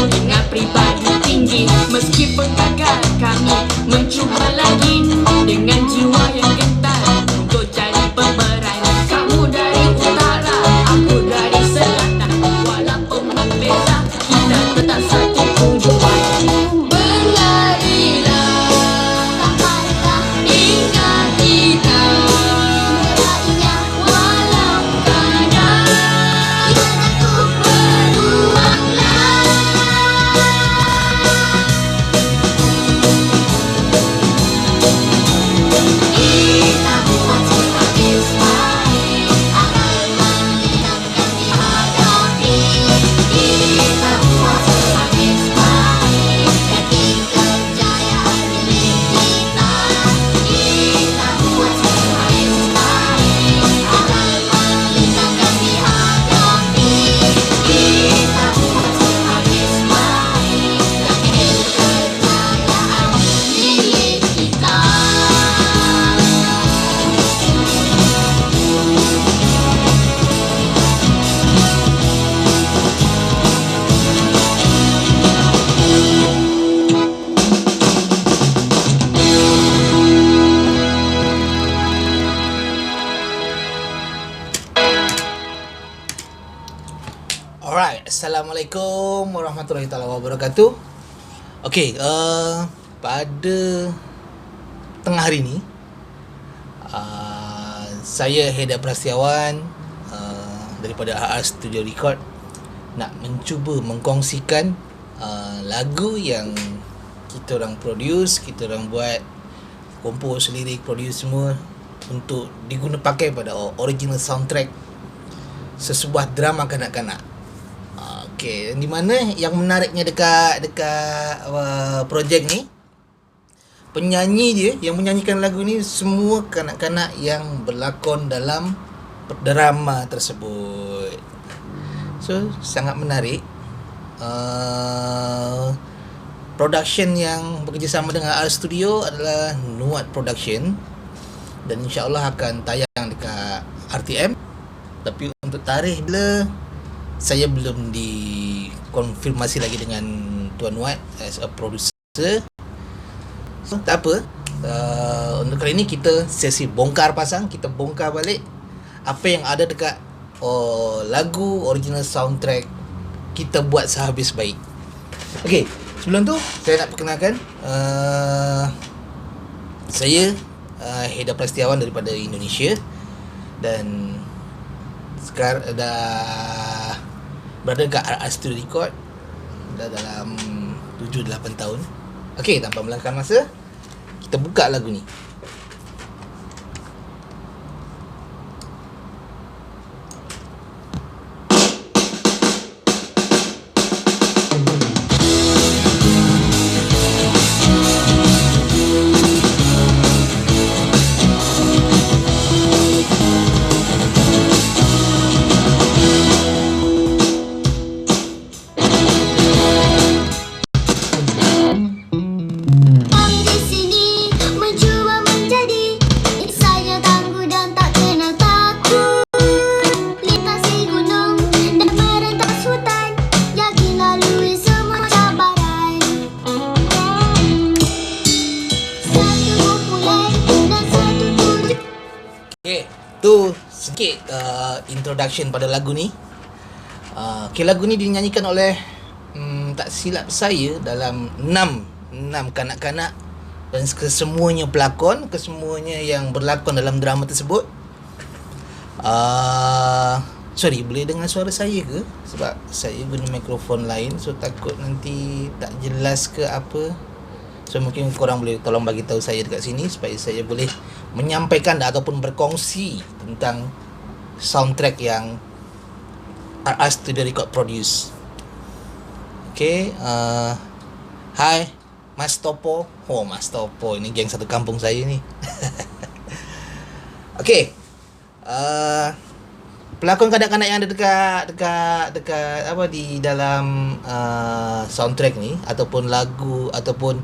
dengan pribadi tinggi. Meskipun gagal kami mencuba lagi dengan jiwa yang gentar untuk jadi pemeran. Kamu dari utara, aku dari selatan, walaupun berbeza kita tetap satu tujuan. Berlarilah, ingat kita, walau kadang beruanglah. Kita buat sehabis baik, agar menyenangkan dihadapi. Kita buat sehabis baik, yakin kejayaan milik kita. Kita buat sehabis baik, agar menyenangkan dihadapi. Kita buat sehabis baik, yakin kejayaan milik kita. Alright, Assalamualaikum warahmatullahi taala wabarakatuh. Okay, pada tengah hari ni saya Haidar Prasetyawan daripada AA Studio Record nak mencuba mengkongsikan lagu yang kita orang produce, kita orang buat, compose, lirik, produce semua untuk diguna pakai pada original soundtrack sesebuah drama kanak-kanak. Okey, di mana yang menariknya dekat projek ni, penyanyi dia yang menyanyikan lagu ni semua kanak-kanak yang berlakon dalam drama tersebut. So, sangat menarik. Production yang bekerjasama dengan Art Studio adalah Nuat Production dan insya-Allah akan tayang dekat RTM. Tapi untuk tarikh bila, saya belum dikonfirmasi lagi dengan Tuan Nuat as a producer. So, tak apa. Untuk kali ini kita sesi bongkar pasang, kita bongkar balik apa yang ada dekat lagu original soundtrack Kita Buat Sehabis Baik. Okey, sebelum tu saya nak perkenalkan saya Haidar Prasetyawan daripada Indonesia dan sekarang dah berada dekat AA Studio Record dah dalam 7-8 tahun. Okey, tanpa melengahkan masa, kita buka lagu ni. Di sini mencuba menjadi insan yang tangguh dan tak kenal takut. Lintasi gunung dan merentas hutan, yakin lalui semua cabaran. Satu kumpulan dan satu tujuan. Okey, tu sikit introduction pada lagu ni. Okey, lagu ni dinyanyikan oleh tak silap saya dalam 6 kanak-kanak dan kesemuanya pelakon, kesemuanya yang berlakon dalam drama tersebut. Sorry, boleh dengar suara saya ke? Sebab saya guna mikrofon lain, so takut nanti tak jelas ke apa. So mungkin korang boleh tolong bagi tahu saya dekat sini supaya saya boleh menyampaikan ataupun berkongsi tentang soundtrack yang AA Studio Record produce. Okay, hi Mas Topo. Oh, Mas Topo, ini geng satu kampung saya ni. Okay, pelakon kanak-kanak yang ada dekat apa di dalam soundtrack ni ataupun lagu ataupun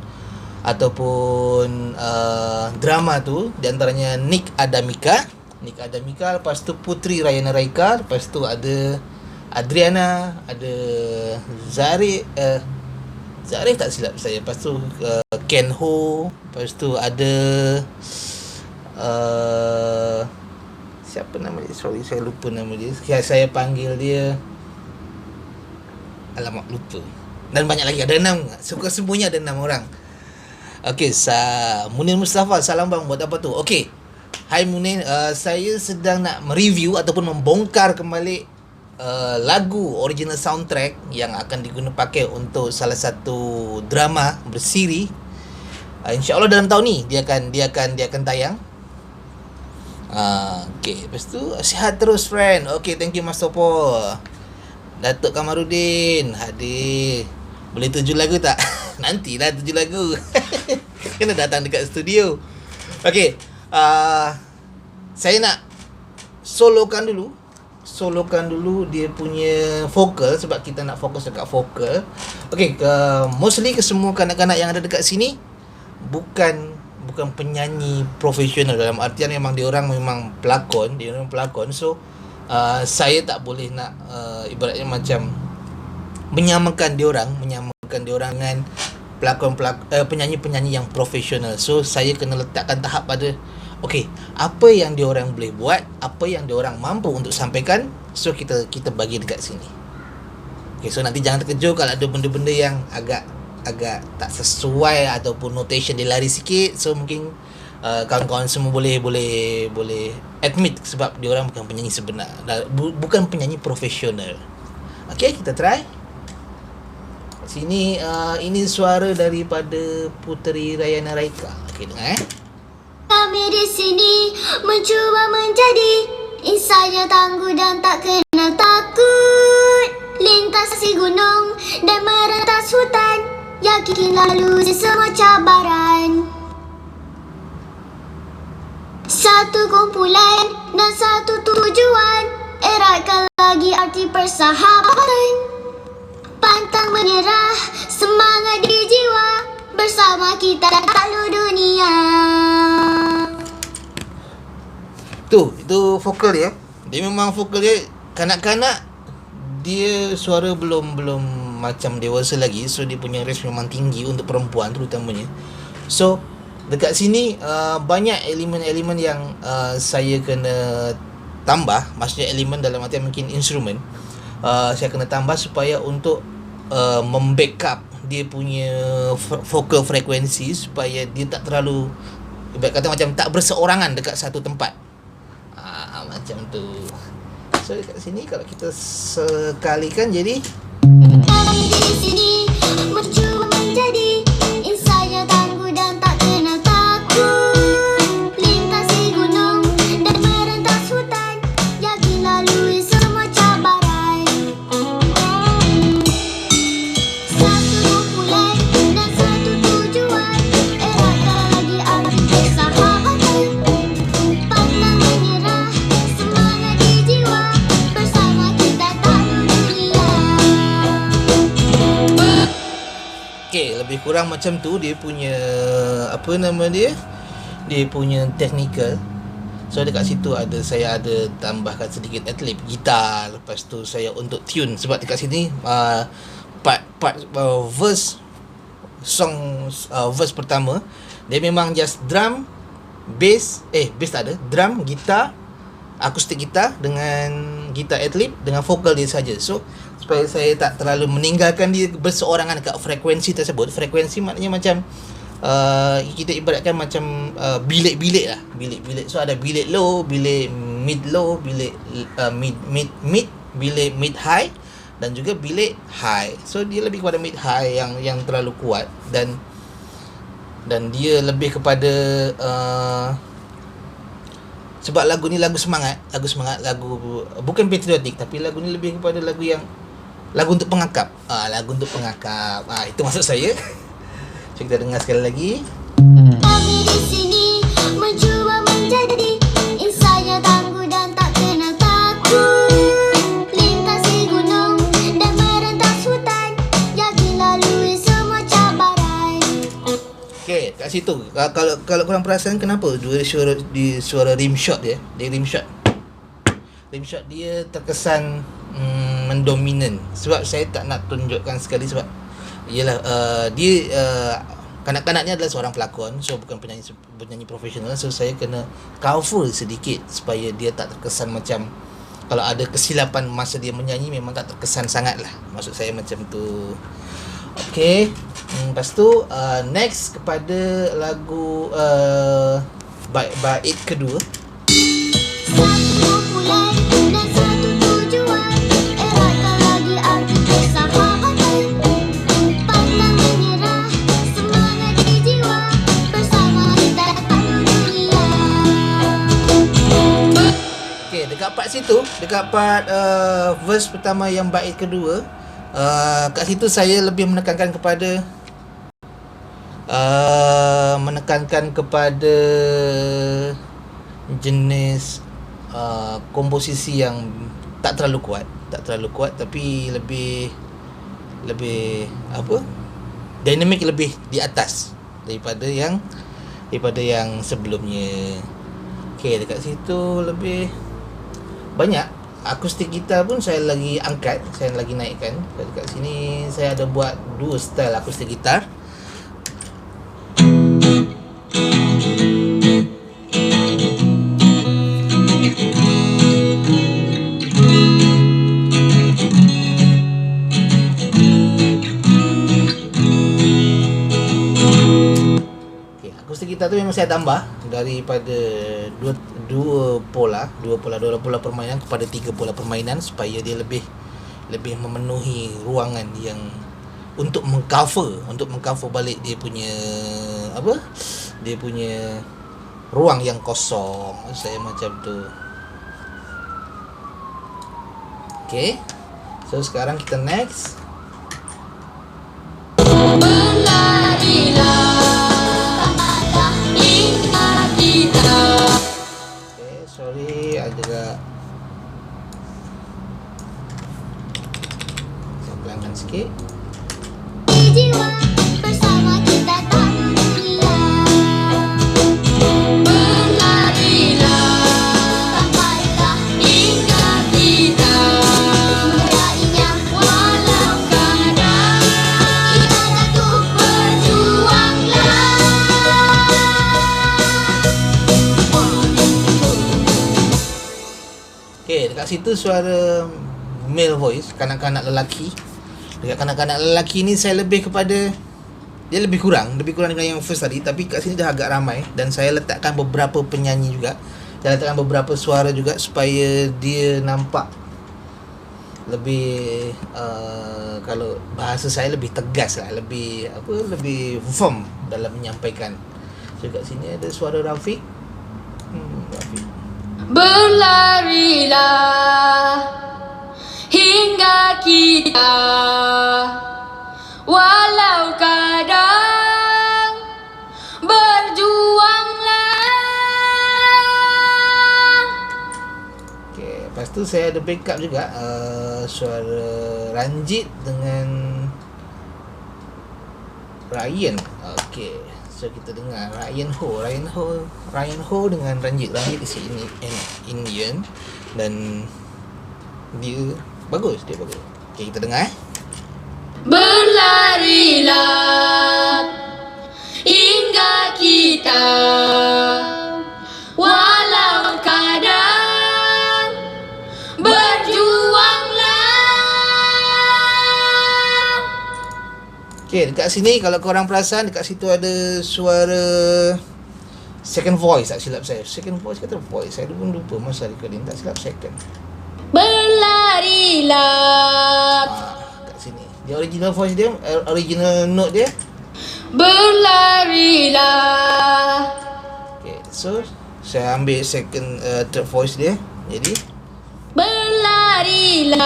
drama tu, di antaranya Nick Adamika, lepas tu Putri Rayana Raika, lepas tu ada Adriana, ada Zarif, Zarif tak silap saya. Lepas tu Ken Ho, lepas tu ada siapa nama dia? Sorry, saya lupa nama dia. Saya panggil dia, alamak lupa. Dan banyak lagi, ada 6. Semuanya ada 6 orang. Okey, Munir Mustafa, salam bang, buat apa tu? Okey. Hai Munir, saya sedang nak mereview ataupun membongkar kembali lagu original soundtrack yang akan digunakan pakai untuk salah satu drama bersiri. InsyaAllah dalam tahun ni dia akan tayang. Okey, lepas tu sihat terus friend. Okey, thank you Mas Topo. Datuk Kamarudin hadir. Boleh tuju lagu tak? Nantilah tuju lagu. Kena datang dekat studio. Okey, saya nak solokan dulu dia punya vokal, sebab kita nak fokus dekat vokal. Okey, mostly ke semua kanak-kanak yang ada dekat sini bukan penyanyi profesional, dalam artian memang dia orang memang pelakon. So saya tak boleh nak ibaratnya macam menyamakan dia orang dengan penyanyi-penyanyi yang profesional. So saya kena letakkan tahap pada okey, apa yang dia orang boleh buat, apa yang dia orang mampu untuk sampaikan, so kita bagi dekat sini. Okey, so nanti jangan terkejut kalau ada benda-benda yang agak tak sesuai ataupun notation dia lari sikit. So mungkin kawan-kawan semua boleh admit, sebab dia orang bukan penyanyi sebenar, bukan penyanyi profesional. Okey, kita try. Sini ini suara daripada Puteri Rayana Raika. Okey, dengar Kami di sini mencuba menjadi insan yang tangguh dan tak kenal takut. Lintasi gunung dan merentas hutan, yakin lalui semua cabaran. Satu kumpulan dan satu tujuan, eratkan lagi arti persahabatan. Pantang menyerah, semangat di jiwa, bersama kita takluk dunia. Itu vokal dia. Dia memang vokal dia kanak-kanak, dia suara belum macam dewasa lagi. So dia punya range memang tinggi untuk perempuan terutamanya. So dekat sini banyak elemen-elemen yang saya kena tambah. Maksudnya elemen dalam artian mungkin instrumen. Saya kena tambah supaya untuk membackup dia punya vocal frekuensi, supaya dia tak terlalu, ibarat kata macam tak berseorangan dekat satu tempat. Macam tu. So dekat sini kalau kita sekalikan jadi Kami di sini mencuba menjadi insan yang tangguh dan tak kenal takut. Lintasi gunung dan merentas hutan, yakin lalui semua cabaran. Satu kumpulan dan satu tujuan, eratkan lagi arti persahabatan. Pantang menyerah, semangat di jiwa, bersama kita takluk dunia. okey, lebih kurang macam tu dia punya apa nama dia punya technical. So dekat situ saya ada tambahkan sedikit adlib gitar. Lepas tu saya untuk tune, sebab dekat sini part verse verse pertama dia memang just drum, bass tak ada, drum, gitar, akustik gitar dengan gitar adlib dengan vokal dia saja. So supaya saya tak terlalu meninggalkan dia berseorangan dekat frekuensi tersebut. Frekuensi maknanya macam kita ibaratkan macam bilik-bilik lah, bilik-bilik. So ada bilik low, bilik mid low, bilik mid, bilik mid high dan juga bilik high. So dia lebih kepada mid high yang terlalu kuat, dan dia lebih kepada sebab lagu ni lagu semangat, lagu bukan patriotik, tapi lagu ni lebih kepada lagu untuk pengakap. Lagu untuk pengakap. Itu maksud saya. So kita dengar sekali lagi. Kami di sini mencuba menjadi insan yang tangguh dan tak kenal takut. Lintasi gunung dan merentas hutan, yakin lalui semua cabaran. Okey, kat situ kalau korang perasan kenapa dua suara rim shot dia rim shot. rimshot dia terkesan mendominan. Sebab saya tak nak tunjukkan sekali sebab ialah dia kanak-kanaknya adalah seorang pelakon, so bukan penyanyi profesional, so saya kena cover sedikit supaya dia tak terkesan macam kalau ada kesilapan masa dia menyanyi memang tak terkesan sangat lah, maksud saya macam tu. Okay, lepas tu next kepada lagu bait kedua. Satu bulan dan satu tujuan, eratkan lagi arti persahabatan. Pantang menyerah, semangat di jiwa, bersama kita takluk dunia. Okay, dekat part situ, dekat part verse pertama yang bait kedua, kat situ saya lebih menekankan kepada jenis komposisi yang tak terlalu kuat tapi lebih apa, dinamik lebih di atas daripada yang sebelumnya. Okey, dekat situ lebih banyak akustik gitar pun saya lagi angkat, saya lagi naikkan. Dekat sini saya ada buat dua style akustik gitar. Kita tu memang saya tambah daripada dua pola permainan kepada 3 pola permainan supaya dia lebih memenuhi ruangan yang untuk mengcover balik dia punya ruang yang kosong. Saya macam tu. Okay, so sekarang kita next. Sorry, agak saya pelankan sikit. Di jiwa, bersama kita takluk dunia. Berlarilah, sampailah hingga kita meraihnya, walau kadang kita jatuh, berjuanglah. Okay, dekat situ suara male voice, kanak-kanak lelaki. Dekat kanak-kanak lelaki ni saya lebih kepada dia lebih kurang dengan yang first tadi, tapi kat sini dah agak ramai dan saya letakkan beberapa penyanyi juga. Saya letakkan beberapa suara juga supaya dia nampak lebih kalau bahasa saya lebih tegas lah, lebih firm dalam menyampaikan. So kat sini ada suara Rafiq. Rafiq. Berlarilah hingga kita, walau kadang berjuanglah. Okay, lepas tu saya ada backup juga suara Ranjit dengan Ryan. Okay, so kita dengar Ryan Ho dengan Ranjit is Indian dan dia bagus. Okay, kita dengar. Berlarilah hingga kita, walau kadang berjuanglah. Okay, dekat sini kalau korang perasan, dekat situ ada suara second voice, tak silap saya. Second voice kata voice, saya pun lupa masa recording, tak silap second. Berlarilah, Kat sini dia original voice dia, original note dia. berlarilah. Okay, so saya ambil second third voice dia. Jadi Berlarilah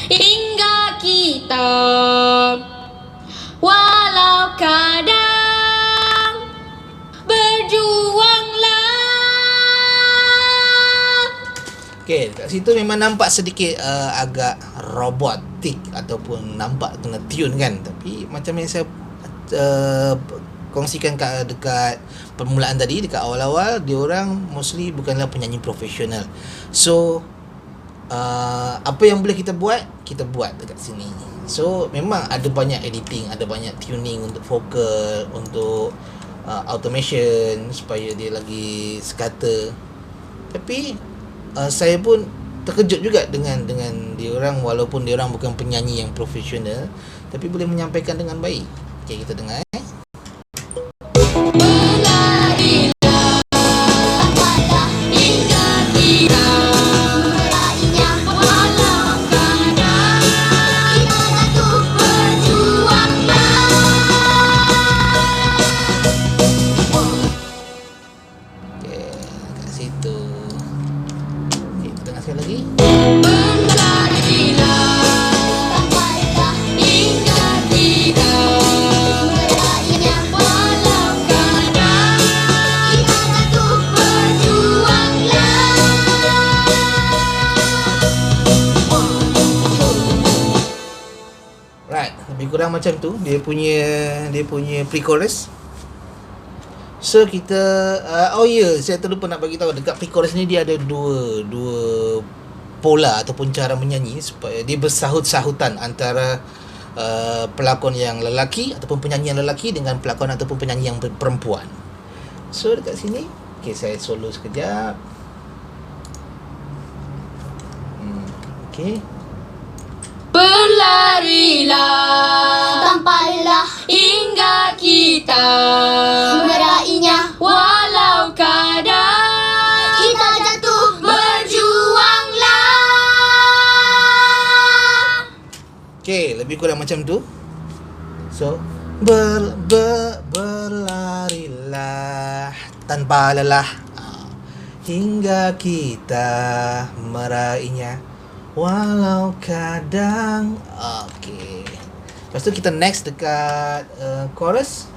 hingga kita, walau kadang berjuanglah. okay, kat situ memang nampak sedikit agak robotik ataupun nampak kena tune kan, tapi macam yang saya kongsikan dekat permulaan tadi, dekat awal-awal, diorang mostly bukanlah penyanyi profesional. So apa yang boleh kita buat dekat sini. So memang ada banyak editing, ada banyak tuning untuk vokal, untuk automation supaya dia lagi sekata. Tapi saya pun terkejut juga dengan diorang, walaupun diorang bukan penyanyi yang profesional tapi boleh menyampaikan dengan baik. Okey, kita dengar. Lebih kurang macam tu dia punya pre-chorus. So kita saya terlupa nak bagi tahu, dekat pre-chorus ni dia ada dua pola ataupun cara menyanyi supaya dia bersahut-sahutan antara pelakon yang lelaki ataupun penyanyi yang lelaki dengan pelakon ataupun penyanyi yang perempuan. So dekat sini, okey, saya solo sekejap. Okey. Berlarilah tanpa lelah hingga kita meraihnya, walau kadang kita jatuh berjuanglah. Okey, lebih kurang macam tu. So berlarilah tanpa lelah hingga kita meraihnya, walau kadang. Okey. Lepas tu kita next dekat chorus.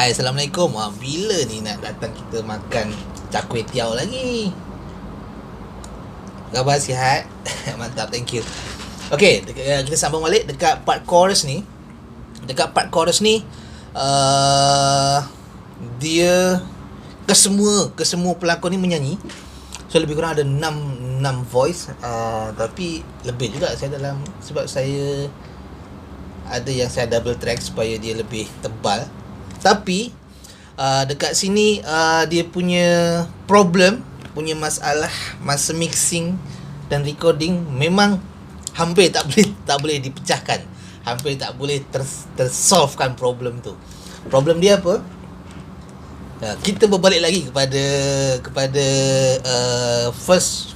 Hai, Assalamualaikum. Bila ni nak datang kita makan char kway teow lagi? Khabar sihat? Mantap, thank you. Okay, kita sambung balik dekat part chorus ni. Dekat part chorus ni dia kesemua pelakon ni menyanyi. So lebih kurang ada 6 voice, tapi lebih juga saya dalam, sebab saya ada yang saya double track supaya dia lebih tebal. Tapi dekat sini dia punya masalah masa mixing dan recording memang hampir tak boleh dipecahkan. Hampir tak boleh tersolvekan problem tu. Problem dia apa? Kita berbalik lagi kepada first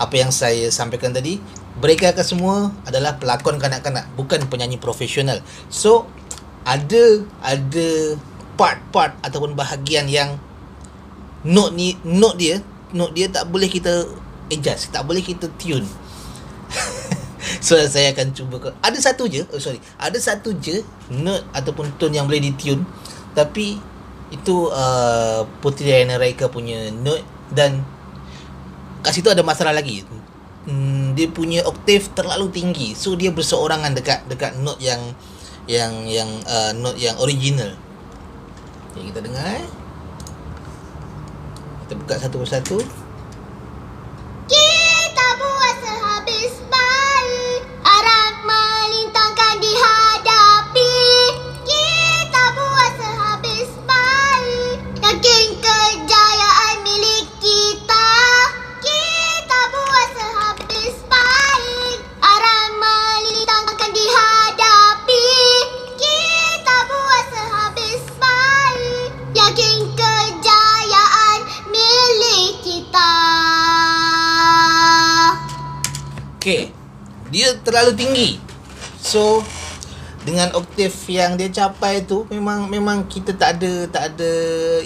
apa yang saya sampaikan tadi. Mereka semua adalah pelakon kanak-kanak, bukan penyanyi profesional. So ada part-part ataupun bahagian yang note dia tak boleh kita adjust, tak boleh kita tune. So saya akan cuba ada satu je note ataupun tone yang boleh ditune, tapi itu Puteri Ayana Raika punya note, dan kat situ ada masalah lagi. Dia punya oktav terlalu tinggi, so dia berseorangan dekat note yang note yang original. Okay, kita dengar. Kita buka satu persatu. Kita buat sehabis baik, arah melintangkan dihadapi. Kita buat sehabis baik, yakin kejayaan milik kita. Kita buat sehabis baik, arah melintangkan dihadapi. terlalu tinggi. So dengan oktav yang dia capai tu memang kita tak ada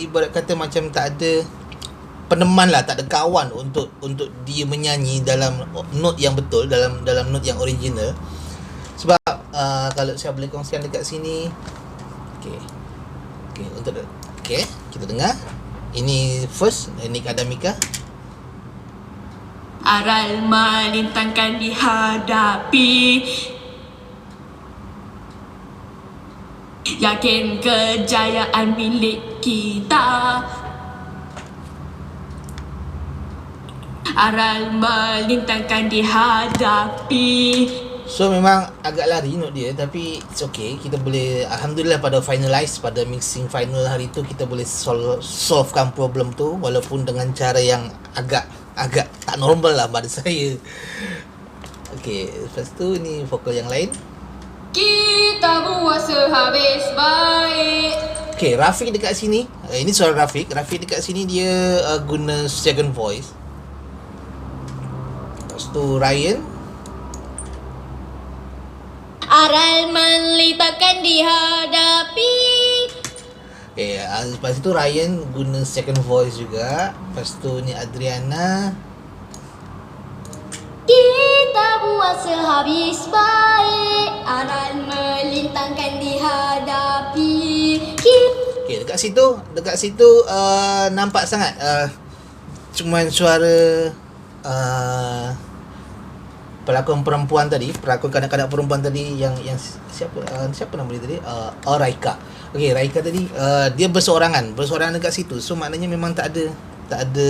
ibarat kata macam tak ada peneman lah, tak ada kawan untuk dia menyanyi dalam note yang betul, dalam note yang original. Sebab kalau saya boleh kongsikan dekat sini. Okey, kita dengar. Ini first Nick Adamika. Aral melintangkan dihadapi, yakin kejayaan milik kita. Aral melintangkan dihadapi. So memang agak lari note dia, tapi it's okay. Kita boleh, alhamdulillah pada finalize, pada mixing final hari tu kita boleh solvekan problem tu, walaupun dengan cara yang agak tak normal lah pada saya. Okay, lepas tu ni vokal yang lain. Kita buat sehabis baik. Okay, Rafiq dekat sini. Ini suara Rafiq. Rafiq dekat sini dia guna second voice. Lepas tu Ryan. Aral melintangkan dihadapi. Okay, lepas tu Ryan guna second voice juga. Lepas tu ni Adriana. Kita buat sehabis baik. Aral melintangkan dihadapi. Okay, dekat situ nampak sangat cuman suara pelakon perempuan tadi, pelakon kanak-kanak perempuan tadi yang siapa nama dia tadi? Raika. Okey, Raika tadi dia berseorangan dekat situ. So maknanya memang tak ada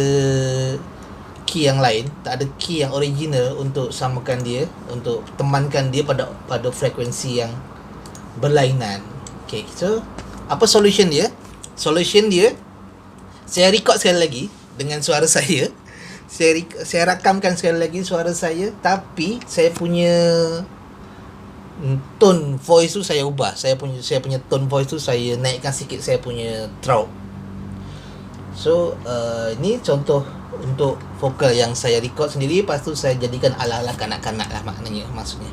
key yang lain, tak ada key yang original untuk samakan dia, untuk temankan dia pada frekuensi yang berlainan. Okey, so apa solution dia? Solution dia, saya record sekali lagi dengan suara saya. Saya rakamkan sekali lagi suara saya, tapi saya punya tone voice tu saya ubah. Saya punya tone voice tu saya naikkan sikit saya punya throat. So ni contoh untuk vokal yang saya record sendiri, lepas tu saya jadikan ala-ala kanak-kanak lah maksudnya.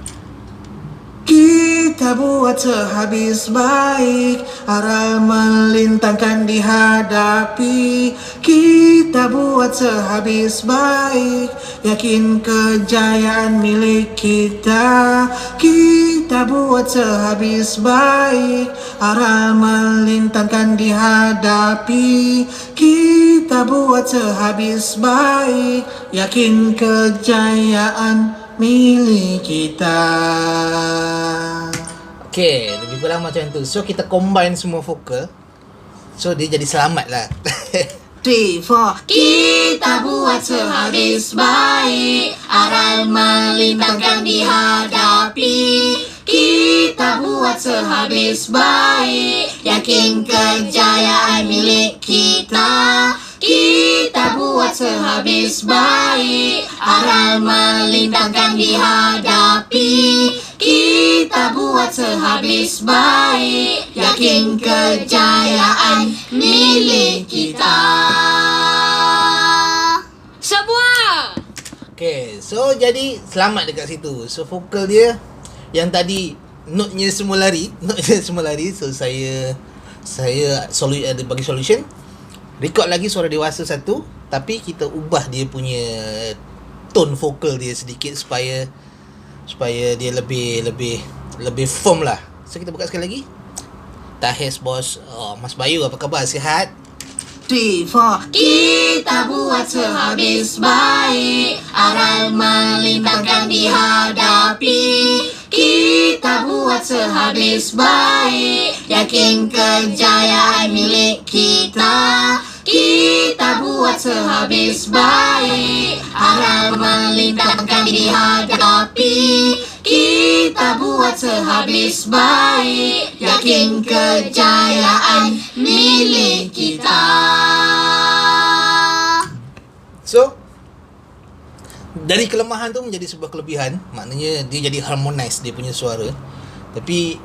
Kita buat sehabis baik, aral melintangkan dihadapi. Kita buat sehabis baik, yakin kejayaan milik kita. Kita buat sehabis baik, aral melintangkan dihadapi. Kita buat sehabis baik, yakin kejayaan milik kita. Okay, lebih kurang macam tu. So kita combine semua vokal, so dia jadi selamat lah. 3, 4. Kita buat sehabis baik, aral melintangkan dihadapi. Kita buat sehabis baik, yakin kejayaan milik kita. Kita buat sehabis baik, aral melintangkan dihadapi. Kita buat sehabis baik, yakin kejayaan milik kita. Semua. Okay, so jadi selamat dekat situ. So vokal dia yang tadi note-nya semua lari. So saya bagi solution. Record lagi suara dewasa satu, tapi kita ubah dia punya tone vokal dia sedikit supaya dia lebih firm lah. So kita buka sekali lagi. Tahes bos. Mas Bayu, apa khabar? Sihat? 3, 4. Kita buat sehabis baik, aral melintangkan dihadapi. Kita buat sehabis baik, yakin kejayaan milik kita. Kita buat sehabis baik, aral melintangkan dihadapi. Kita buat sehabis baik, yakin kejayaan milik kita. So dari kelemahan tu menjadi sebuah kelebihan. Maknanya dia jadi harmonize dia punya suara. Tapi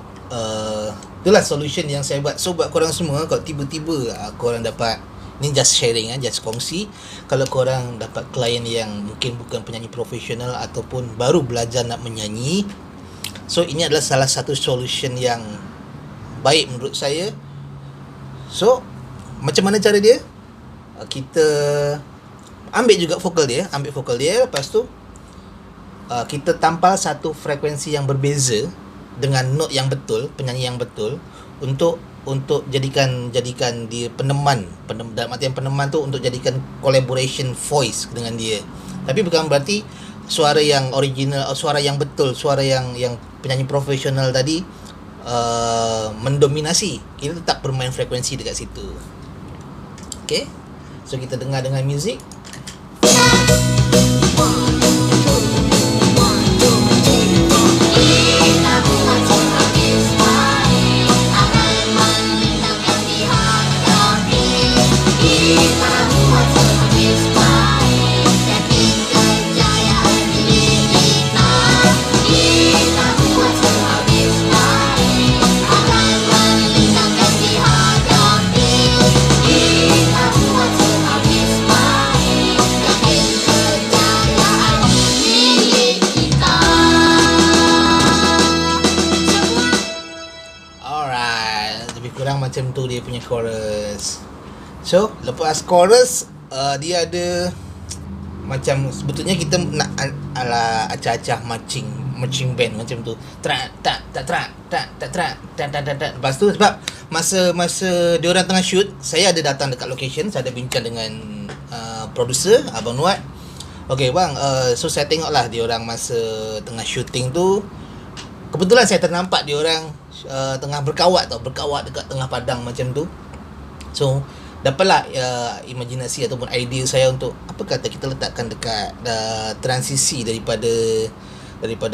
itulah solution yang saya buat. So buat korang semua, kalau tiba-tiba korang dapat Ni just sharing, just kongsi. Kalau korang dapat klien yang mungkin bukan penyanyi profesional ataupun baru belajar nak menyanyi, so ini adalah salah satu solution yang baik menurut saya. So macam mana cara dia? Kita ambil juga vokal dia, lepas tu kita tampal satu frekuensi yang berbeza dengan note yang betul, penyanyi yang betul, untuk jadikan dia peneman dalam artian peneman tu untuk jadikan collaboration voice dengan dia. Tapi bukan berarti suara yang original, suara yang betul, suara yang penyanyi profesional tadi mendominasi. Kita tetap bermain frekuensi dekat situ. Okay, so kita dengar dengan muzik. Macam tu dia punya chorus. So lepas chorus dia ada macam sebetulnya kita nak ala acah-acah marching band macam tu. Lepas tu sebab masa dia orang tengah shoot, saya ada datang dekat location, saya ada bincang dengan producer Abang Nuat. Okay bang, so saya tengoklah dia orang masa tengah shooting tu. Kebetulan saya ternampak dia orang tengah berkawat dekat tengah padang macam tu. So dapatlah imajinasi ataupun idea saya untuk apa kata kita letakkan dekat transisi daripada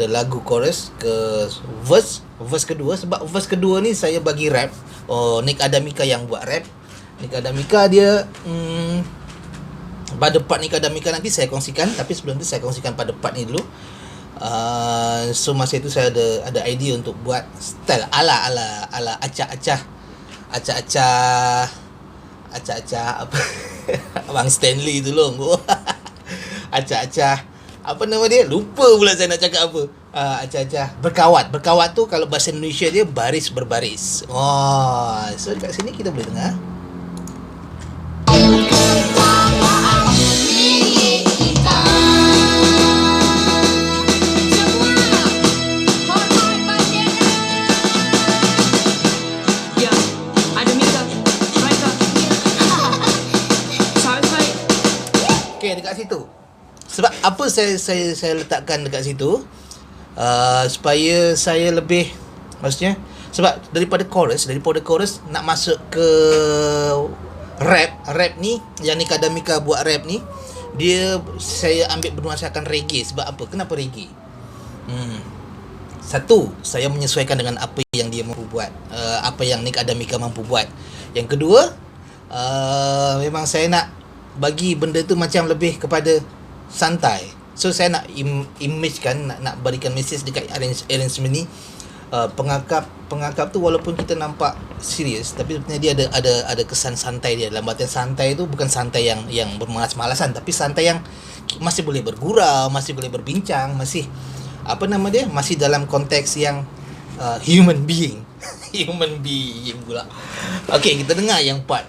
lagu chorus ke verse kedua. Sebab verse kedua ni saya bagi rap. Nick Adamika yang buat rap. Nick Adamika dia pada part Nick Adamika nanti saya kongsikan, tapi sebelum tu saya kongsikan pada part ni dulu. So masa itu saya ada idea untuk buat style ala acah-acah apa Abang Stanley tolong acah-acah apa nama dia, lupa pula saya nak cakap apa. Acah-acah berkawat tu kalau bahasa Indonesia dia baris berbaris. So dekat sini kita boleh dengar. Dekat situ. Sebab apa saya letakkan dekat situ? Supaya saya lebih, maksudnya sebab daripada chorus nak masuk ke rap ni yang Nick Adamika buat rap ni, saya ambil bernuansakan reggae. Sebab apa? Kenapa reggae? Satu, saya menyesuaikan dengan apa yang dia mampu buat, apa yang Nick Adamika mampu buat. Yang kedua, memang saya nak bagi benda tu macam lebih kepada santai. So saya nak imagekan, nak berikan mesej dekat arrangement ni. Pengakap tu walaupun kita nampak serius, tapi sebenarnya dia ada kesan santai dia. Dalam artian santai tu bukan santai yang bermalas-malasan, tapi santai yang masih boleh bergurau, masih boleh berbincang, masih apa nama dia, masih dalam konteks yang human being pula. Okay, kita dengar yang part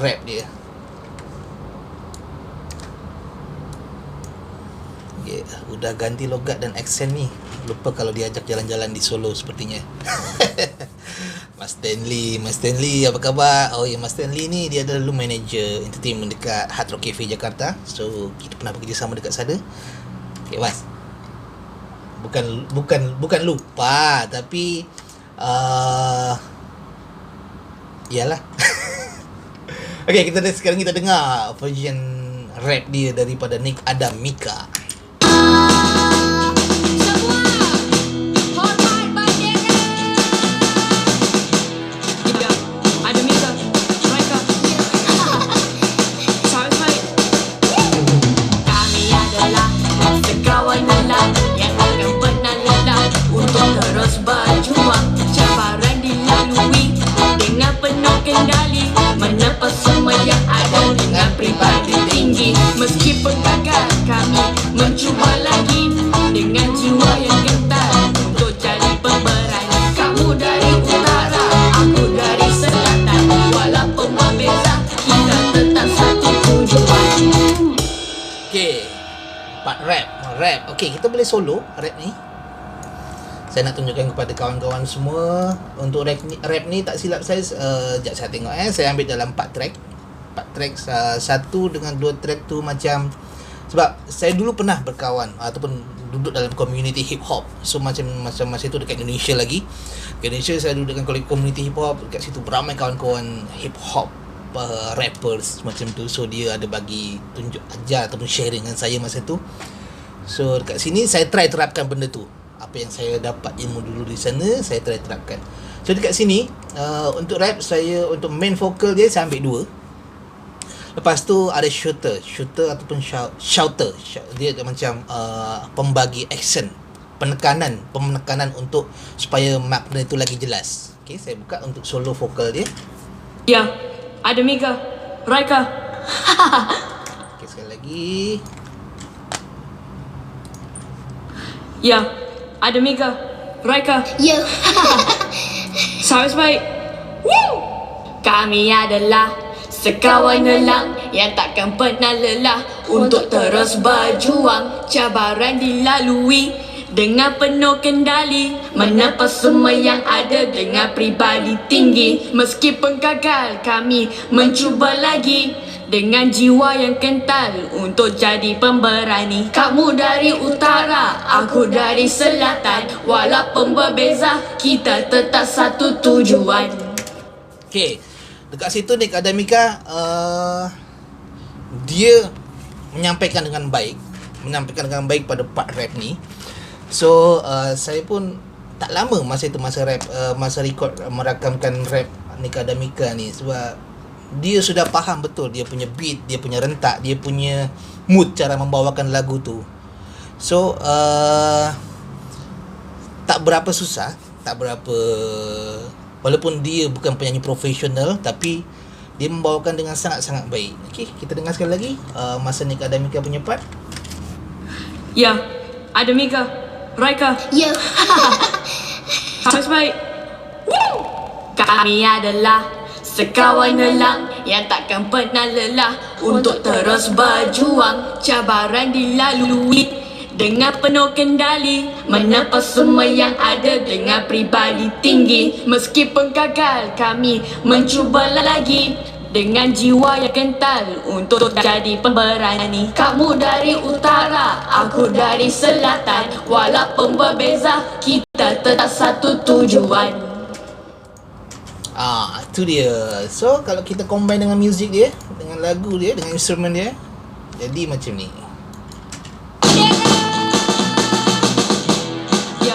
rap dia. Okay, udah ganti logat dan aksen ni. Lupa kalau diajak jalan-jalan di Solo sepertinya. Mas Stanley, apa khabar? Oh ya, Mas Stanley ni dia adalah dulu manager entertainment dekat Hard Rock Cafe Jakarta. So kita pernah bekerjasama dekat sana. Okay Mas, bukan lupa, tapi iyalah. Okay, sekarang kita dengar version rap dia daripada Nick Adamika. Kami adalah sekawan lelah yang akan pernah lelah untuk terus berjuang. Cabaran dilalui dengan penuh kendali. mencuba lagi dengan jiwa yang gentar untuk jadi pemberani. Kamu dari utara, aku dari selatan, walaupun berbeza kita tetap satu tujuan. Okay, part rap. Okay, kita boleh solo rap ni. Saya nak tunjukkan kepada kawan-kawan semua. Untuk rap ni tak silap saya, sekejap saya tengok saya ambil dalam 4 track. 4 track, satu dengan 2 track tu macam, sebab saya dulu pernah berkawan ataupun duduk dalam community hip hop. So macam masa itu dekat Indonesia lagi. Dekat Indonesia saya duduk dengan community hip hop. Dekat situ beramai kawan-kawan hip hop, rappers macam tu. So dia ada bagi tunjuk, ajar ataupun sharing dengan saya masa tu. So dekat sini saya try terapkan benda tu. Apa yang saya dapat ilmu dulu di sana, saya try terapkan. So dekat sini untuk rap saya, untuk main vocal dia saya ambil 2. Lepas tu ada shooter ataupun shouter. Dia macam pembagi action, penekanan untuk supaya makna itu lagi jelas. Okay, saya buka untuk solo vokal dia. Ya, ada Mika, Raika. Okay, sekali lagi. Ya, ada Mika, Raika. Ya. Sahabat baik. Kami adalah sekawan elang yang takkan pernah lelah untuk terus berjuang. Cabaran dilalui dengan penuh kendali, menepas semua yang ada dengan pribadi tinggi. Meskipun gagal, kami mencuba lagi dengan jiwa yang kental untuk jadi pemberani. Kamu dari utara, aku dari selatan, walaupun berbeza kita tetap satu tujuan. Okay, dekat situ Nick Adamika dia menyampaikan dengan baik pada part rap ni. So saya pun tak lama masa itu, masa record merakamkan rap Nick Adamika ni, sebab dia sudah faham betul dia punya beat, dia punya rentak, dia punya mood cara membawakan lagu tu. So tak berapa susah, walaupun dia bukan penyanyi profesional, tapi dia membawakan dengan sangat-sangat baik. Okey, kita dengar sekali lagi masa Nick Adamika punya part. Ya, ada Mika, Raika. Ya. Sahabat baik. Kami adalah sekawan elang yang takkan pernah lelah untuk terus berjuang. Cabaran dilalui dengan penuh kendali, menepas semua yang ada dengan pribadi tinggi. Meskipun gagal, kami mencuba lagi dengan jiwa yang kental untuk jadi pemberani. Kamu dari utara, aku dari selatan, walaupun berbeza kita tetap satu tujuan. Itu dia. So kalau kita combine dengan music dia, dengan lagu dia, dengan instrumen dia, jadi macam ni. Ya,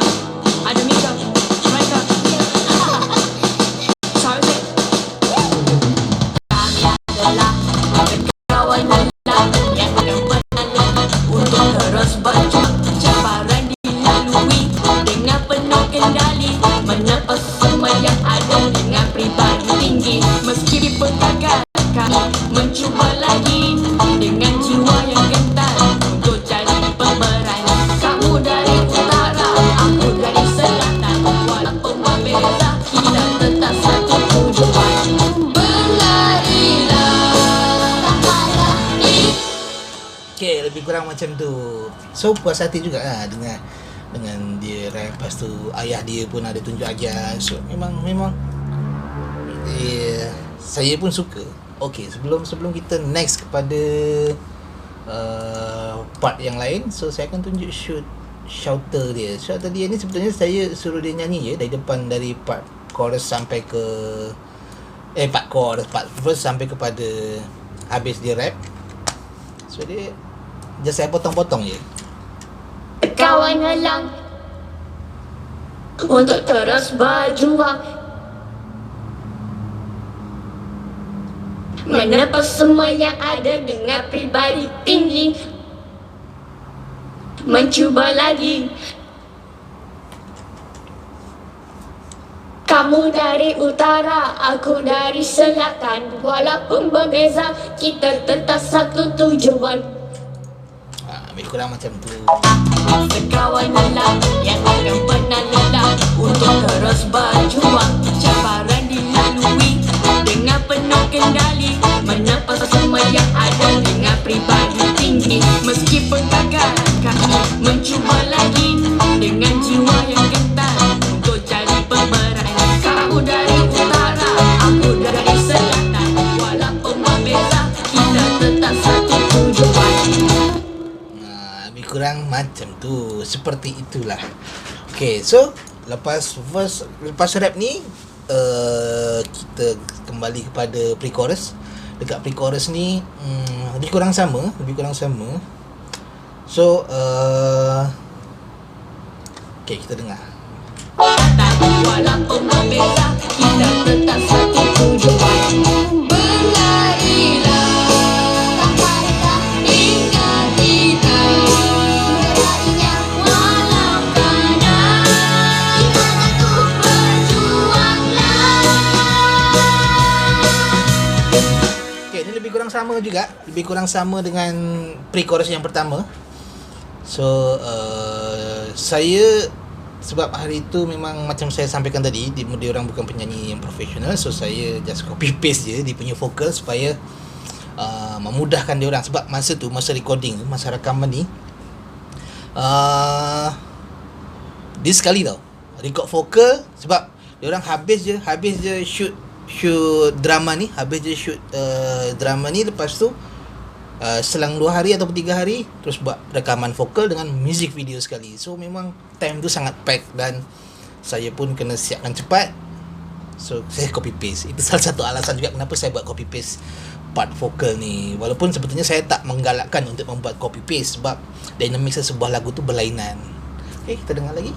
ada Mika, Raika. Sahabat kami adalah kawan elang yang akan pernah untuk terus berjuang. Cabaran dilalui dengan penuh kendali, menepas semua yang ada dengan pribadi tinggi. Meskipun gagal, kami mencuba lagi dengan jiwa yang gentar untuk jadi pemberani. Kamu dari utara, aku dari selatan, walaupun berbeza kita tetap satu tujuan. Berlarilah. Okay, lebih kurang macam tu. So puas hati juga lah dengan dia rap. Lepas tu ayah dia pun ada tunjuk ajar. So memang saya pun suka. Okay, sebelum kita next kepada part yang lain, so saya akan tunjuk shouter dia. Shouter dia ni sebenarnya saya suruh dia nyanyi je dari depan, dari part chorus sampai ke part verse sampai kepada habis dia rap. So dia just saya potong-potong je. Kawan elang untuk terus berjuang, menepas semua yang ada dengan pribadi tinggi, mencuba lagi. Kamu dari utara, aku dari selatan, walaupun berbeza kita tetap satu tujuan. Lebih kurang macam tu. Sekawan lelah yang akan pernah lelah untuk terus berjuang. Cabaran dilalui dengan penuh kendali, menepis semua yang ada dengan pribadi tinggi. Meskipun gagal, kami mencuba lagi dengan jiwa yang gentar untuk jadi pemeran. Kamu dari utara, aku dari selatan, walaupun berbeza, kita tetap satu tujuan. Lebih kurang macam tu. Seperti itulah. Okay, so lepas rap ni kita kembali kepada pre-chorus. Dekat pre-chorus ni lebih kurang sama. So okay, kita dengar. Walaupun berbeza, kita tetap satu tujuan. Berlarilah hingga kita Berlarinya walau kadang kita jatuh berjuanglah. Okay, ni lebih kurang sama juga. Lebih kurang sama dengan pre-chorus yang pertama. So saya, sebab hari tu memang macam saya sampaikan tadi, dia orang bukan penyanyi yang profesional, so saya just copy paste je dia punya vokal supaya memudahkan dia orang. Sebab masa recording tu, masa rakaman ni, dia sekali tau record vokal. Sebab dia orang habis je shoot drama ni, drama ni, lepas tu selang 2 hari atau 3 hari terus buat rekaman vokal dengan music video sekali. So memang time tu sangat pack dan saya pun kena siapkan cepat. So saya copy paste. Itu salah satu alasan juga kenapa saya buat copy paste part vokal ni. Walaupun sebetulnya saya tak menggalakkan untuk membuat copy paste sebab dynamics sebuah lagu tu berlainan. Okay, kita dengar lagi.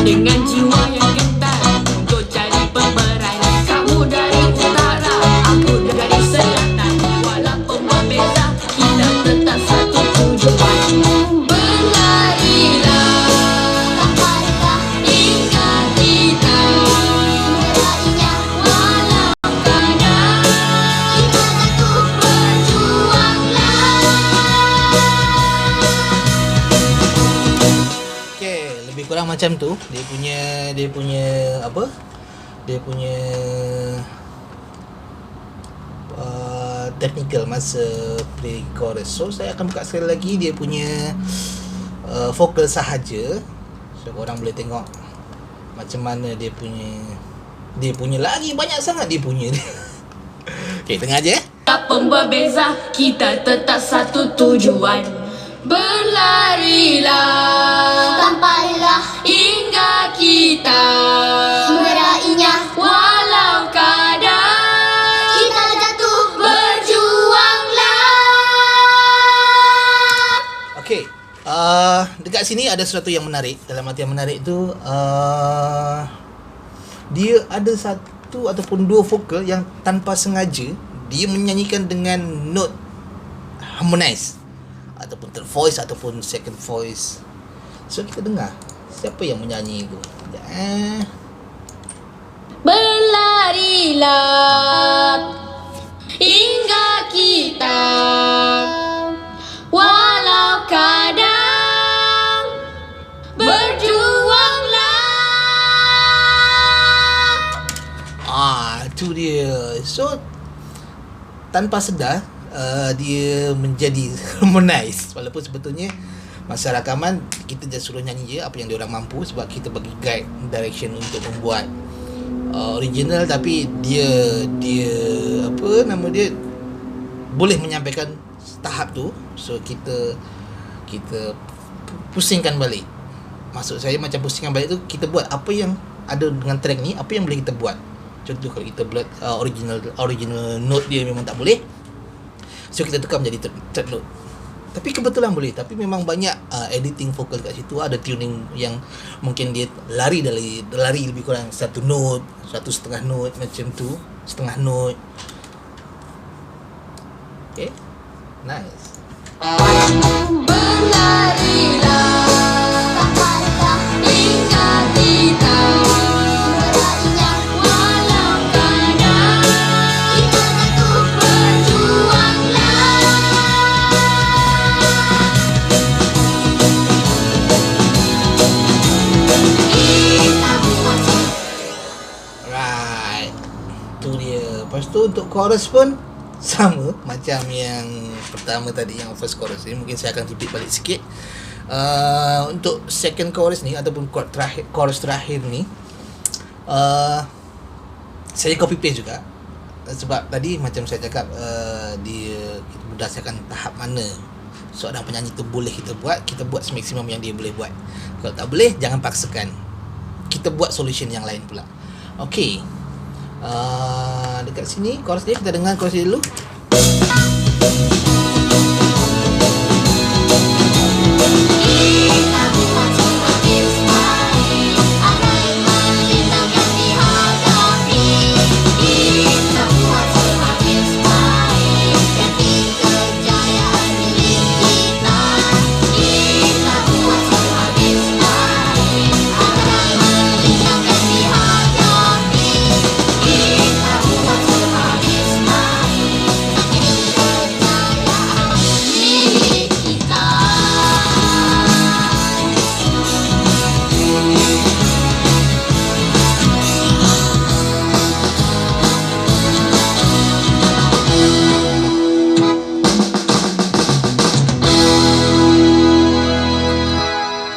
dengan jiwa yang gentar untuk jadi pemeran. Kamu dari utara, aku dari selatan, walaupun berbeza, kita tetap satu tujuan. Berlarilah hingga kita Berlarinya walau kadang kita jatuh berjuanglah. Okay, lebih kurang macam tu. Dia punya apa? Dia punya technical masa pre-chorus. So saya akan buka sekali lagi dia punya vokal sahaja. So korang boleh tengok macam mana dia punya lagi banyak sangat dia punya. Okay, tengah je. Apapun berbeza, kita tetap satu tujuan. Berlarilah Tanpa lelah hingga kita meraihnya, walau kadang kita jatuh berjuanglah. Okay, dekat sini ada sesuatu yang menarik. Dalam artian menarik tu, dia ada satu ataupun dua vokal yang tanpa sengaja dia menyanyikan dengan note harmonize ataupun third voice ataupun second voice. So kita dengar siapa yang menyanyi tu. Sekejap, berlarilah hingga kita walau kadang berjuanglah. tu dia. So tanpa sedar dia menjadi harmonize, walaupun sebetulnya masa rakaman kita just suruh nyanyi je apa yang dia orang mampu, sebab kita bagi guide direction untuk membuat original, tapi dia apa nama dia boleh menyampaikan tahap tu. So kita pusingkan balik. Maksud saya macam pusingkan balik tu, kita buat apa yang ada dengan track ni, apa yang boleh kita buat. Contoh kalau kita buat original note dia memang tak boleh, so kita tukar menjadi third note. Tapi kebetulan boleh. Tapi memang banyak editing vokal kat situ. Ada tuning yang mungkin dia lari lebih kurang satu note, 1.5 note macam tu, setengah note. Okay, nice. Berlarilah Tanpa lelah hingga kita meraihnya, walau kadang kita jatuh berjuanglah. Lepas tu untuk chorus pun sama macam yang pertama tadi, yang first chorus ni. Mungkin saya akan repeat balik sikit. Untuk second chorus ni ataupun chorus terakhir ni, saya copy paste juga. Sebab tadi macam saya cakap, dia berdasarkan tahap mana seorang penyanyi tu boleh kita buat semaksimum yang dia boleh buat. Kalau tak boleh, jangan paksakan, kita buat solution yang lain pula. Okay, dekat sini chorus dia, kita dengar chorus dia dulu. Kita buat sehabis baik, arai melintangkan dihadapi. Kita buat sehabis baik, yakin kejayaan milik kita. Kita buat sehabis baik, arai melintangkan dihadapi. Kita buat sehabis baik, yakin kejayaan milik kita.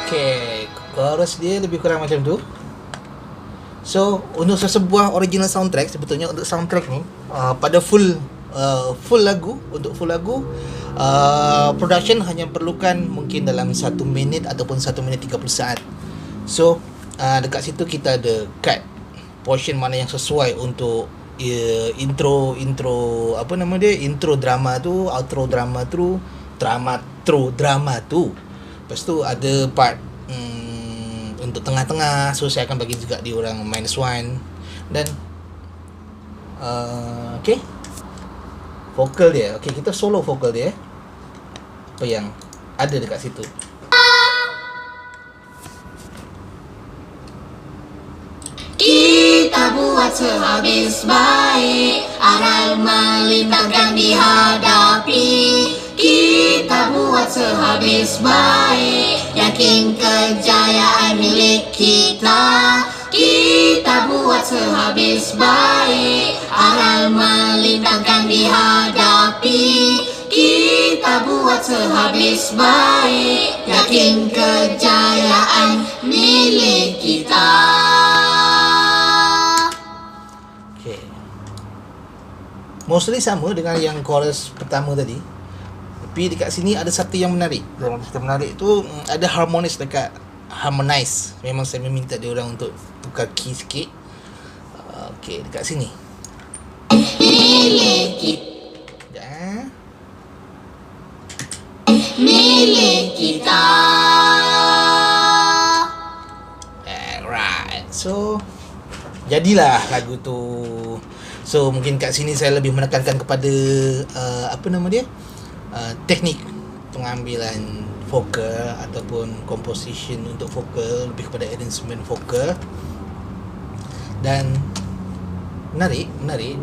Okay, chorus dia lebih kurang macam tu. So untuk sebuah original soundtrack, sebetulnya untuk soundtrack ni, pada full lagu, untuk full lagu, production hanya perlukan mungkin dalam 1 minit ataupun 1 minit 30 saat. So dekat situ kita ada cut portion mana yang sesuai untuk intro apa nama dia, intro drama tu, outro drama tu, drama tu. Lepas tu ada part untuk tengah-tengah, so saya akan bagi juga dia orang -1. Dan okay, vokal dia, okay, kita solo vokal dia, apa yang ada dekat situ. Kita buat sehabis baik, arai melintangkan dihadapi. Kita buat sehabis baik, yakin kejayaan milik kita. Kita buat sehabis baik, arai melintangkan dihadapi. Kita buat sehabis baik, yakin kejayaan milik kita. Okay, mostly sama dengan yang chorus pertama tadi, tapi dekat sini ada satu yang menarik. Dalam cerita menarik tu, ada harmonize dekat harmonize. Memang saya meminta dia orang untuk tukar key sikit. Okay, dekat sini. Milik kita, Ya. milik kita. Alright. So jadilah lagu tu. So mungkin kat sini saya lebih menekankan kepada apa nama dia, teknik pengambilan vokal ataupun composition untuk vokal, lebih kepada arrangement vokal. Dan menarik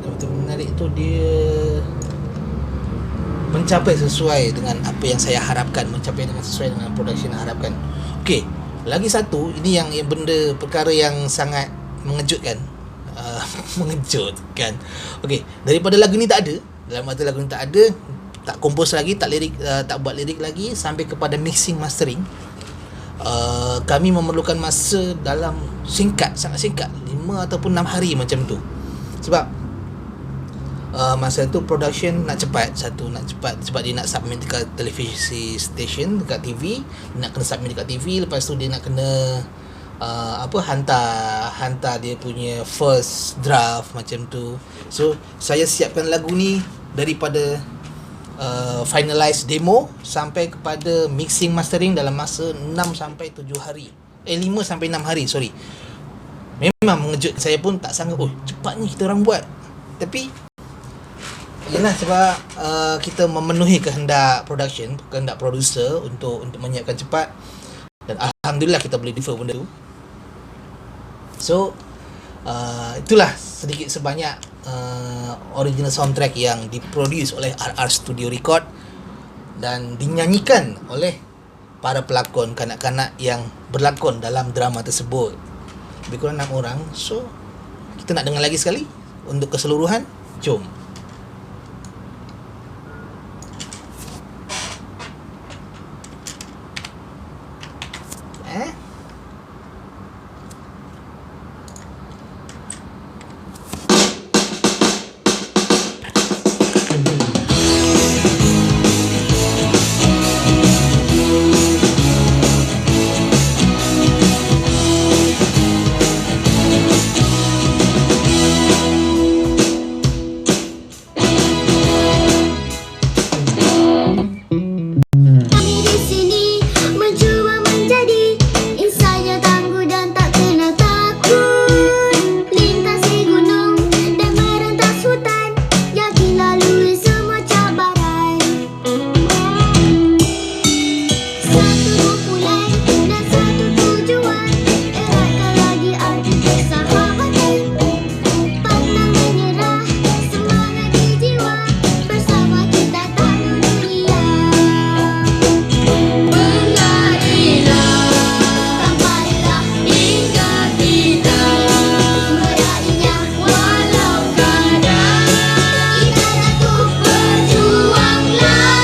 betul menarik tu, dia mencapai sesuai dengan apa yang saya harapkan, mencapai dengan sesuai dengan production yang harapkan. Okey, lagi satu, ini yang benda perkara yang sangat mengejutkan. Mengejutkan. Okey, daripada lagu ni tak ada, dalam arti lagu ni tak ada, tak kompos lagi, tak lirik, tak buat lirik lagi, sampai kepada mixing mastering, kami memerlukan masa dalam sangat singkat, 5 ataupun 6 hari macam tu. Sebab masa tu production nak cepat, sebab dia nak submit dekat televisi station, dekat TV, dia nak kena submit dekat TV, lepas tu dia nak kena hantar dia punya first draft macam tu. So saya siapkan lagu ni daripada finalize demo sampai kepada mixing mastering dalam masa 6 sampai 7 hari. 5 sampai 6 hari, sorry. Memang mengejutkan, saya pun tak sangka, cepatnya kita orang buat. Tapi yalah, sebab kita memenuhi kehendak production, kehendak producer untuk menyiapkan cepat, dan alhamdulillah kita boleh deliver benda tu. So itulah sedikit sebanyak original soundtrack yang diproduce oleh RR Studio Record dan dinyanyikan oleh para pelakon kanak-kanak yang berlakon dalam drama tersebut. Lebih kurang 6 orang. So kita nak dengar lagi sekali untuk keseluruhan. Jom. Kami di sini mencuba menjadi insan yang tangguh dan tak kenal takut. Lintasi gunung dan merentas hutan, yakin lalui semua cabaran. Satu kumpulan dan satu tujuan, eratkan lagi arti persahabatan. Pantang menyerah, semangat di jiwa, bersama kita takluk dunia. Berlarilah, Tampailah hingga kita meraihnya walau kadang kita jatuh, berjuanglah.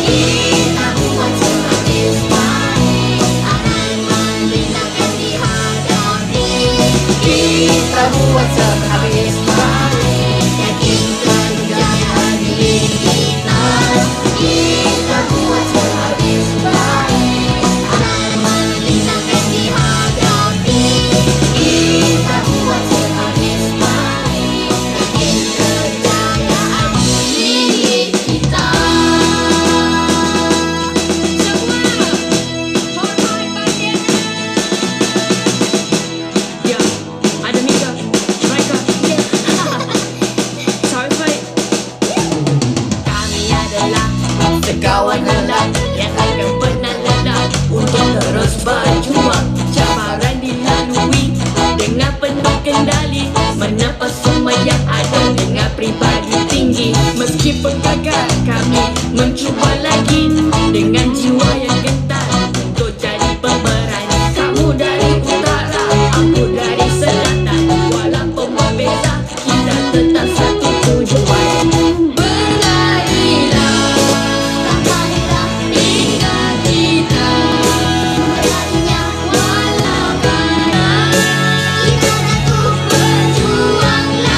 Kita buat sehabis baik, akan melintangkan dihadapi. kita buat sehabis baik, Yakin kejayaan milik kita. Kita buat sehabis baik, akan melintangkan dihadapi. Kita buat sehabis baik, yakin kejayaan milik kita. Ya, ada Mika, Raika, sorry fight. Kami adalah sekawan gelap yang akan pernah lelah untuk terus berjuang. Cabaran dilalui dengan penuh kendali, menepis semua yang ada dengan pribadi tinggi. Meskipun gagal, kami mencuba lagi dengan jiwa yang gentar untuk jadi pemberani. Kamu dari utara, aku dari selatan, walaupun berbeza, kita tetap satu tujuan. Berlarilah, Tampailah hingga kita meraihnya walau kadang kita jatuh, berjuanglah.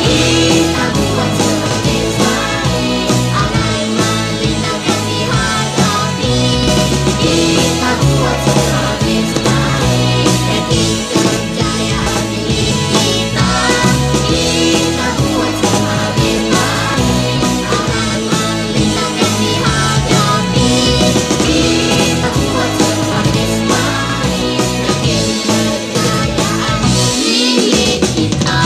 Kita buat sehabis baik, akan melintangkan dihadapi. Kita buat sehabis baik, yakin kejayaan milik kita. Kita buat sehabis baik, akan melintangkan dihadapi. Kita buat sehabis baik, yakin kejayaan milik kita.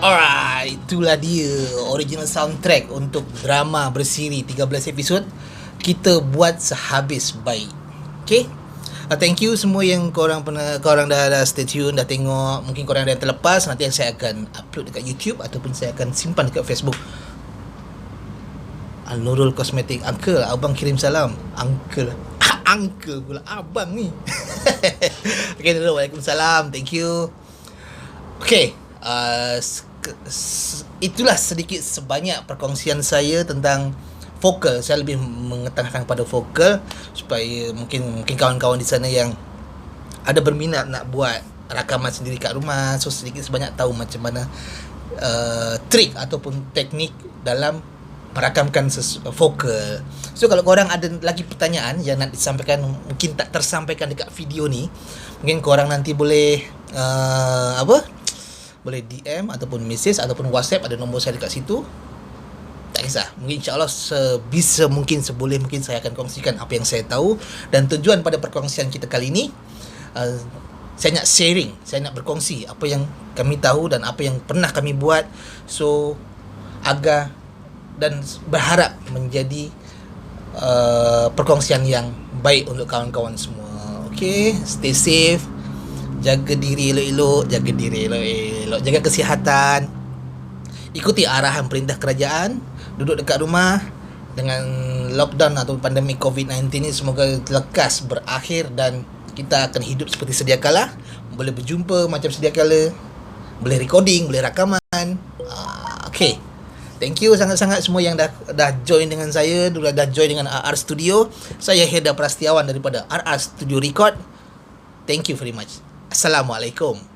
Alright, itulah dia original soundtrack untuk drama bersiri 13 episod Kita Buat Sehabis Baik. Okay, thank you semua yang korang dah stay tune, dah tengok. Mungkin korang dah terlepas, nanti saya akan upload dekat YouTube ataupun saya akan simpan dekat Facebook. Al-Nurul Kosmetik. Uncle, abang kirim salam. Uncle Uncle pula, abang ni. Okay, Nurul, Waalaikumsalam. Thank you. Okay, itulah sedikit sebanyak perkongsian saya tentang vokal. Saya lebih mengekankan pada vokal supaya mungkin kawan-kawan di sana yang ada berminat nak buat rakaman sendiri kat rumah, so sedikit sebanyak tahu macam mana trik ataupun teknik dalam merakamkan vokal. So kalau korang ada lagi pertanyaan yang nak disampaikan, mungkin tak tersampaikan dekat video ni, mungkin korang nanti boleh boleh DM ataupun message ataupun WhatsApp, ada nombor saya dekat situ. Tak kisah, mungkin insyaAllah sebisa mungkin, seboleh mungkin saya akan kongsikan apa yang saya tahu. Dan tujuan pada perkongsian kita kali ini, saya nak sharing, saya nak berkongsi apa yang kami tahu dan apa yang pernah kami buat. So agar dan berharap menjadi perkongsian yang baik untuk kawan-kawan semua. Okay, stay safe, jaga diri elok-elok, jaga kesihatan, ikuti arahan perintah kerajaan, duduk dekat rumah. Dengan lockdown atau pandemik COVID-19 ni semoga lekas berakhir dan kita akan hidup seperti sedia kala, boleh berjumpa macam sedia kala, boleh recording, boleh rakaman. Okay, thank you sangat-sangat semua yang dah join dengan saya, dah join dengan RR Studio. Saya Heda Prastiawan daripada RR Studio Record. Thank you very much. Assalamualaikum.